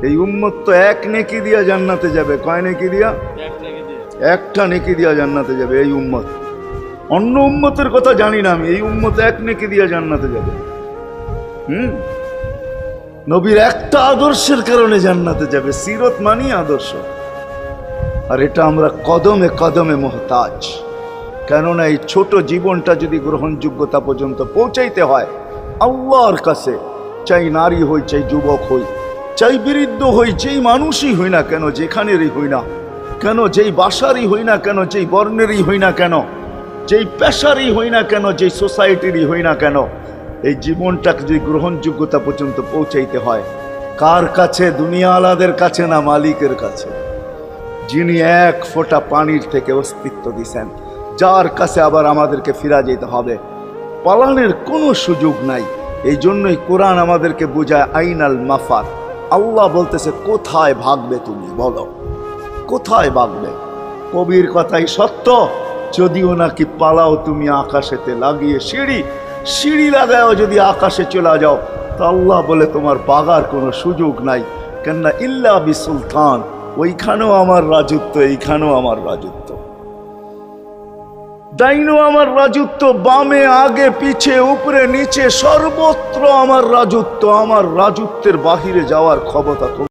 এই উম্মত তো এক নেকি দিয়া জান্নাতে যাবে। কয় নেকি দিয়া? একটা নেকি দিয়া জান্নাতে যাবে এই উম্মত। অন্য উম্মতের কথা জানি না আমি, এই উম্মত এক নেকি দিয়া জান্নাতে যাবে। নবীর একটা আদর্শের কারণে জান্নাতে যাবে। সিরত মানি আদর্শ, আর এটা আমরা কদমে কদমে মুহতাজ। কেননা এই ছোট জীবনটা যদি গ্রহণযোগ্যতা পর্যন্ত পৌঁছাইতে হয় আল্লাহর কাছে, চাই নারী হই, চাই যুবক হই, চাই বৃদ্ধ হই, যেই মানুষই হই না কেন, যেখানেরই হই না কেন, যেই বাসারই হই না কেন, যেই বর্ণেরই হই না কেন, যেই পেশারই হই না কেন, যেই সোসাইটিরই হই না কেন, এই জীবনটাকে যদি গ্রহণযোগ্যতা পর্যন্ত পৌঁছাইতে হয় কার কাছে? দুনিয়াওয়ালাদের কাছে না, মালিকের কাছে, যিনি এক ফোঁটা পানির থেকে অস্তিত্ব দিছেন, যার কাছে আবার আমাদেরকে ফিরা যেতে হবে। পালানের কোনো সুযোগ নাই। এই জন্যই কোরআন আমাদেরকে বোঝায় আইনাল মাফার। আল্লাহ বলতেছে কোথায় ভাগবে তুমি, বলো কোথায় ভাগবে? কবির কথাই সত্য, যদিও নাকি পালাও তুমি আকাশেতে লাগিয়ে সিঁড়ি, সিঁড়ি লাগাও যদি আকাশে চলে যাও, তো আল্লাহ বলে তোমার বাগার কোনো সুযোগ নাই। কেননা ইল্লা বিসুলতান, ওইখানেও আমার রাজত্ব, এইখানেও আমার রাজত্ব, ডাইনো আমার রাজত্ব, বামে আগে পিছে উপরে নিচে সর্বত্র আমার রাজত্ব। আমার রাজত্বের বাহিরে যাওয়ার ক্ষমতা